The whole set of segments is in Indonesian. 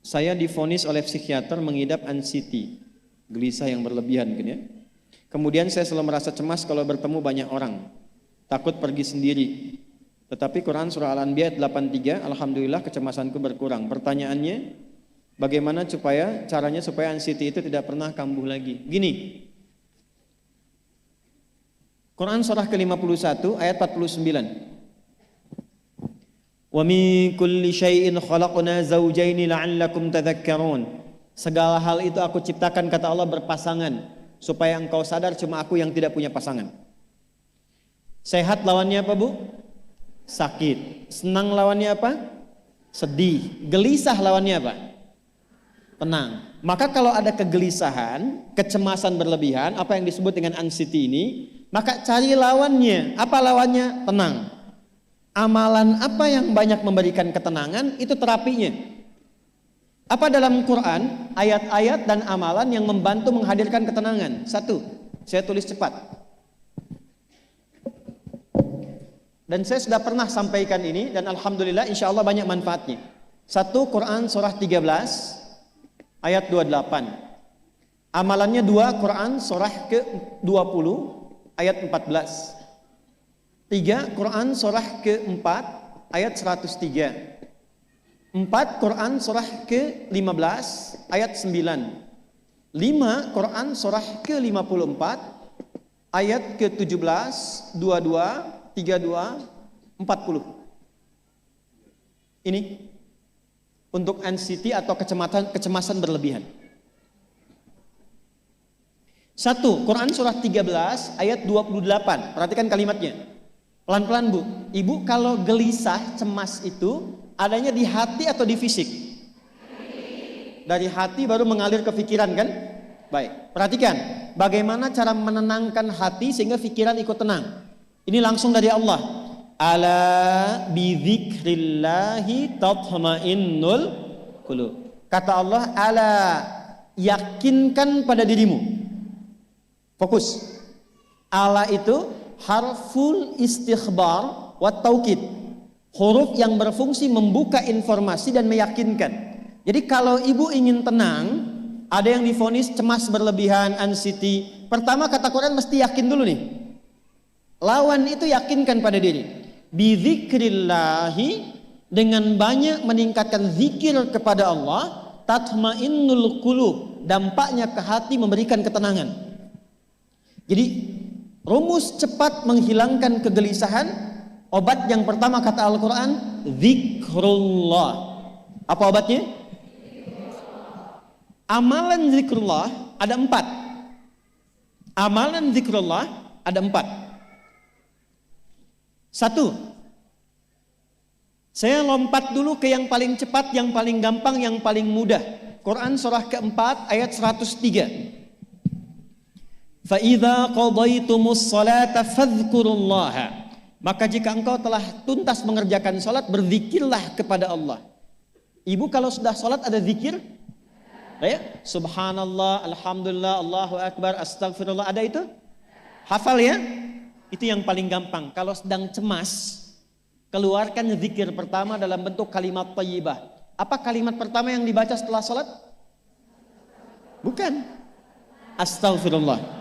Saya divonis oleh psikiater mengidap anxiety, gelisah yang berlebihan kan ya. Kemudian saya selalu merasa cemas kalau bertemu banyak orang, takut pergi sendiri. Tetapi Quran surah Al-Anbiya 83, alhamdulillah kecemasanku berkurang. Pertanyaannya, bagaimana caranya supaya anxiety itu tidak pernah kambuh lagi? Gini, Quran surah ke-51 ayat 49. Wa min kulli syai'in khalaqna zawjaini la'allakum tadhakkarun. Segala hal itu aku ciptakan, kata Allah, berpasangan supaya engkau sadar cuma aku yang tidak punya pasangan. Sehat lawannya apa, Bu? Sakit. Senang lawannya apa? Sedih. Gelisah lawannya apa? Tenang. Maka kalau ada kegelisahan, kecemasan berlebihan, apa yang disebut dengan anxiety ini, maka cari lawannya. Apa lawannya? Tenang. Amalan apa yang banyak memberikan ketenangan, itu terapinya. Apa dalam Quran ayat-ayat dan amalan yang membantu menghadirkan ketenangan? Satu, saya tulis cepat. Dan saya sudah pernah sampaikan ini dan alhamdulillah insya Allah banyak manfaatnya. Satu, Quran surah 13 ayat 28. Amalannya dua, Quran surah ke-20 ayat 14. Tiga, Quran surah ke-4 ayat 103. 4, Quran surah ke-15 ayat 9. 5, Quran surah ke-54 ayat ke-17, 22, 32, 40. Ini untuk anxiety atau kecemasan berlebihan. 1, Quran surah 13 ayat 28. Perhatikan kalimatnya. Pelan-pelan, Bu. Ibu kalau gelisah, cemas itu adanya di hati atau di fisik? Dari hati baru mengalir ke pikiran kan? Baik, perhatikan bagaimana cara menenangkan hati sehingga pikiran ikut tenang. Ini langsung dari Allah. Ala bidzikrillahi tatma'innul qulub. Kata Allah, ala, yakinkan pada dirimu. Fokus. Ala itu harful istikhbar wa taukid. Huruf yang berfungsi membuka informasi dan meyakinkan. Jadi kalau ibu ingin tenang, ada yang divonis cemas berlebihan, anxiety. Pertama kata Quran mesti yakin dulu nih. Lawan itu yakinkan pada diri. Bidzikrillahi, dengan banyak meningkatkan zikir kepada Allah, tatmainnul qulub, dampaknya ke hati memberikan ketenangan. Jadi rumus cepat menghilangkan kegelisahan, obat yang pertama kata Al-Quran, zikrullah. Apa obatnya? Amalan zikrullah ada 4. Amalan zikrullah ada 4. 1, saya lompat dulu ke yang paling cepat, yang paling gampang, yang paling mudah. Quran surah ke-4 ayat 103. فَإِذَا قَضَيْتُمُ الصَّلَاةَ فَاذْكُرُوا اللَّهَ. Maka jika engkau telah tuntas mengerjakan salat, berzikirlah kepada Allah. Ibu kalau sudah salat ada zikir? Ya? Subhanallah, alhamdulillah, Allahu akbar, astagfirullah, ada itu? Hafal ya? Itu yang paling gampang. Kalau sedang cemas, keluarkan zikir pertama dalam bentuk kalimat thayyibah. Apa kalimat pertama yang dibaca setelah salat? Bukan. Astagfirullah.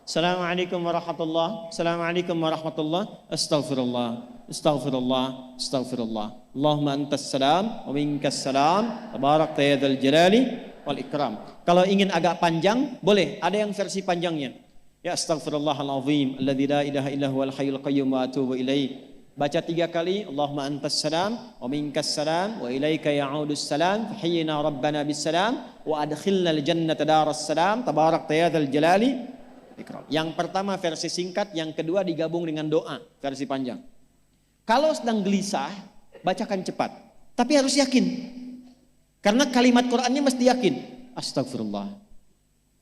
Assalamualaikum warahmatullah. Assalamualaikum warahmatullah. Astaghfirullah. Astaghfirullah. Astaghfirullah. Allahumma antas salam wa minkas salam. Tabarakta ya dzal jalali wal ikram. Kalau ingin agak panjang, boleh. Ada yang versi panjangnya. Ya astaghfirullahalazim alladzi la ilaha illa huwal hayyul qayyum wa atubu ilaih. Baca 3 kali. Allahumma antas salam wa minkas salam wa ilaika ya'udus salam. Fahayyina rabbana bis salam wa adkhilnal jannata daras salam. Tabarakta ya dzal jalali. Yang pertama versi singkat, yang kedua digabung dengan doa versi panjang. Kalau sedang gelisah, bacakan cepat, tapi harus yakin. Karena kalimat Qur'annya mesti yakin. Astagfirullah.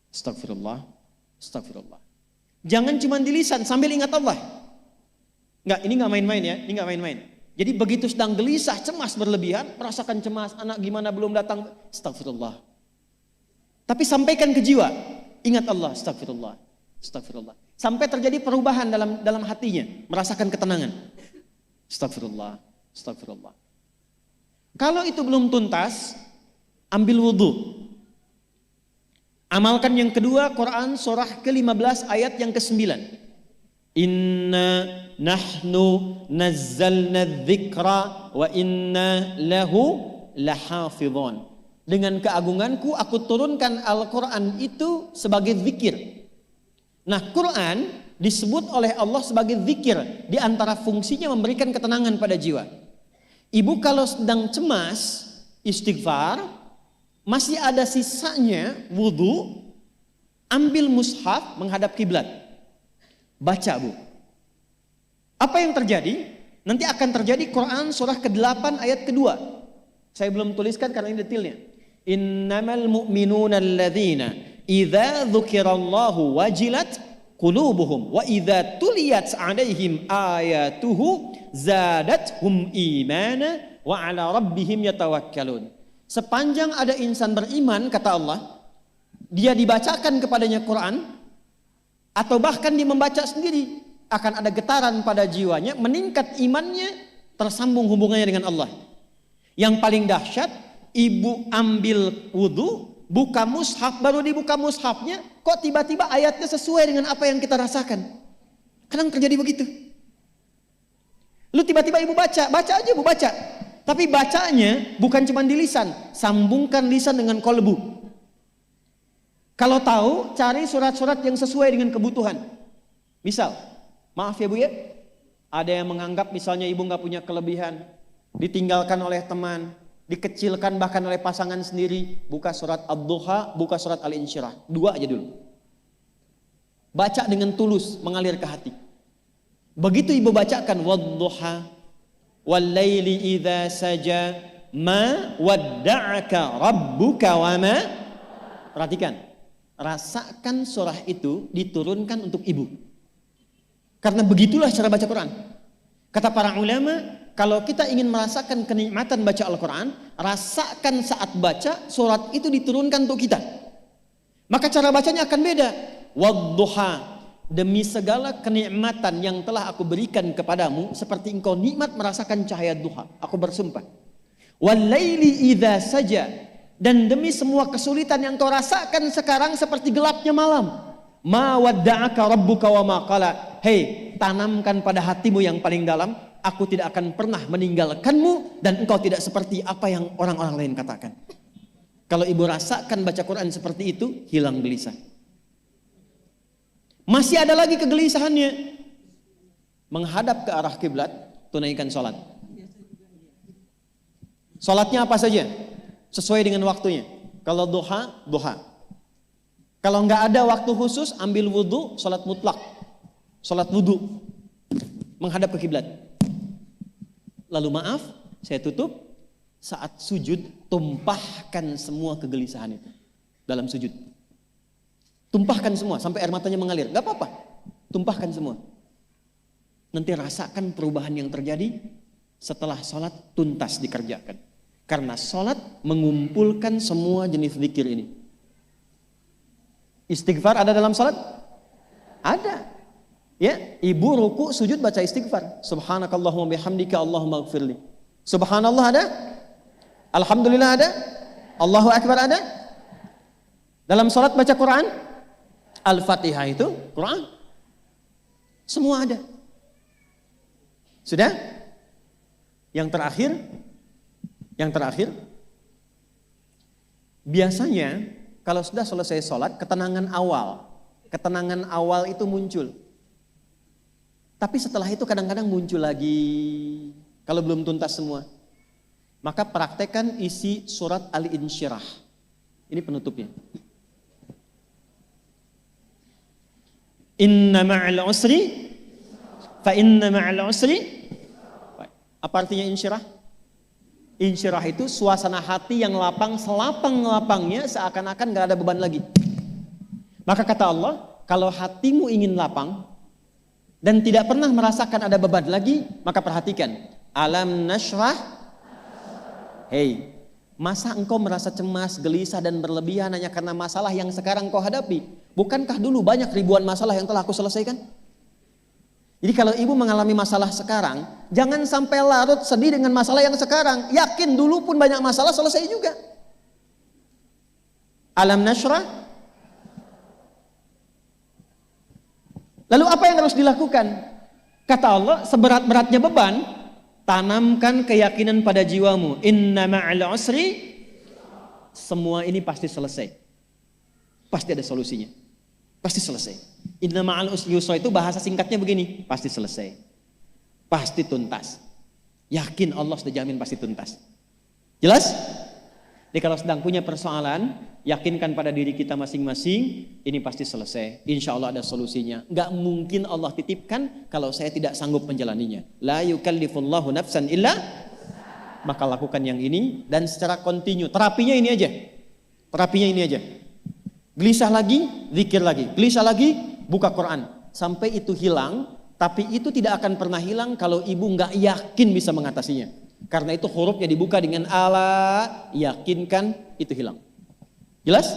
Astagfirullah. Astagfirullah. Jangan cuma di lisan sambil ingat Allah. Enggak, ini enggak main-main ya, ini enggak main-main. Jadi begitu sedang gelisah, cemas berlebihan, merasakan cemas, anak gimana belum datang, astagfirullah. Tapi sampaikan ke jiwa, ingat Allah, astagfirullah. Astagfirullah. Sampai terjadi perubahan dalam hatinya, merasakan ketenangan. Astagfirullah, astagfirullah. Kalau itu belum tuntas, ambil wudhu. Amalkan yang kedua, Quran surah ke-15 ayat yang ke-9. Inna nahnu nazzalna dzikra wa inna lahu lahafidhun. Dengan keagunganku aku turunkan Al-Quran itu sebagai zikir. Nah, Quran disebut oleh Allah sebagai zikir. Di antara fungsinya memberikan ketenangan pada jiwa. Ibu kalau sedang cemas, istighfar, masih ada sisanya wudhu, ambil mushaf menghadap kiblat. Baca, Bu. Apa yang terjadi? Nanti akan terjadi Quran surah ke-8 ayat kedua. Saya belum tuliskan karena ini detailnya. Innamal mu'minuna alladzina idza dzukirallahu wajilat qulubuhum wa idza tuliyat 'alaihim ayatuhu zadatuhum imana wa 'ala rabbihim yatawakkalun. Sepanjang ada insan beriman, kata Allah, dia dibacakan kepadanya Quran atau bahkan dia membaca sendiri, akan ada getaran pada jiwanya, meningkat imannya, tersambung hubungannya dengan Allah. Yang paling dahsyat, ibu ambil wudhu, buka mushaf, baru dibuka mushafnya, kok tiba-tiba ayatnya sesuai dengan apa yang kita rasakan. Kadang terjadi begitu. Lu tiba-tiba ibu baca aja ibu baca. Tapi bacanya bukan cuma di lisan, sambungkan lisan dengan kolbu. Kalau tahu, cari surat-surat yang sesuai dengan kebutuhan. Misal, maaf ya Bu ya, ada yang menganggap misalnya ibu nggak punya kelebihan, ditinggalkan oleh teman, dikecilkan bahkan oleh pasangan sendiri, buka surat Ad-Duha, buka surat Al-Insyirah. 2 aja dulu. Baca dengan tulus, mengalir ke hati. Begitu ibu bacakan Wad-Duha wal-laili idza saja ma wadda'aka rabbuka wa ma. Perhatikan, rasakan surah itu diturunkan untuk ibu. Karena begitulah cara baca Quran. Kata para ulama, kalau kita ingin merasakan kenikmatan baca Al-Quran, rasakan saat baca surat itu diturunkan untuk kita. Maka cara bacanya akan beda. Wadduha, demi segala kenikmatan yang telah aku berikan kepadamu, seperti engkau nikmat merasakan cahaya duha, aku bersumpah. Walaili idza saja, dan demi semua kesulitan yang kau rasakan sekarang seperti gelapnya malam. Ma wadda'aka rabbuka wa ma qala. Hei, tanamkan pada hatimu yang paling dalam, aku tidak akan pernah meninggalkanmu dan engkau tidak seperti apa yang orang-orang lain katakan. Kalau ibu rasakan baca Quran seperti itu, hilang gelisah. Masih ada lagi kegelisahannya, menghadap ke arah kiblat, tunaikan sholat. Sholatnya apa saja? Sesuai dengan waktunya. Kalau duha, duha. Kalau nggak ada waktu khusus, ambil wudhu, sholat mutlak. Sholat wudhu, menghadap ke kiblat. Lalu maaf, saya tutup, saat sujud, tumpahkan semua kegelisahan itu dalam sujud. Tumpahkan semua, sampai air matanya mengalir. Gak apa-apa, tumpahkan semua. Nanti rasakan perubahan yang terjadi setelah sholat tuntas dikerjakan. Karena sholat mengumpulkan semua jenis zikir ini. Istighfar ada dalam sholat? Ada. Ya, ibu ruku sujud baca istighfar. Subhanakallahumma bihamdika Allahumma ighfirli. Subhanallah ada? Alhamdulillah ada? Allahu Akbar ada? Dalam sholat baca Quran? Al-Fatihah itu Quran. Semua ada. Sudah? Yang terakhir, biasanya kalau sudah selesai sholat, ketenangan awal itu muncul. Tapi setelah itu kadang-kadang muncul lagi, kalau belum tuntas semua. Maka praktekkan isi surat Al-Insyirah. Ini penutupnya. Inna ma'al usri, fa inna ma'al usri. Apa artinya insyirah? Insyirah itu suasana hati yang lapang, selapang-lapangnya seakan-akan gak ada beban lagi. Maka kata Allah, kalau hatimu ingin lapang dan tidak pernah merasakan ada beban lagi, maka perhatikan. Alam nashrah. Hei, masa engkau merasa cemas, gelisah dan berlebihan hanya karena masalah yang sekarang kau hadapi? Bukankah dulu banyak ribuan masalah yang telah aku selesaikan? Jadi kalau ibu mengalami masalah sekarang, jangan sampai larut sedih dengan masalah yang sekarang. Yakin dulu pun banyak masalah selesai juga. Alam nashrah. Lalu apa yang harus dilakukan? Kata Allah, seberat-beratnya beban, tanamkan keyakinan pada jiwamu. Inna ma'al usri, semua ini pasti selesai. Pasti ada solusinya. Pasti selesai. Inna ma'al usri yusra itu bahasa singkatnya begini, pasti selesai. Pasti tuntas. Yakin Allah sudah jamin pasti tuntas. Jelas? Jadi kalau sedang punya persoalan, yakinkan pada diri kita masing-masing, ini pasti selesai. Insya Allah ada solusinya. Gak mungkin Allah titipkan kalau saya tidak sanggup menjalaninya. La yukallifullahu nafsan illa, maka lakukan yang ini dan secara kontinu. Terapinya ini aja. Terapinya ini aja. Gelisah lagi, zikir lagi. Gelisah lagi, buka Quran. Sampai itu hilang, tapi itu tidak akan pernah hilang kalau ibu gak yakin bisa mengatasinya. Karena itu hurufnya dibuka dengan ala, yakinkan, itu hilang. Jelas?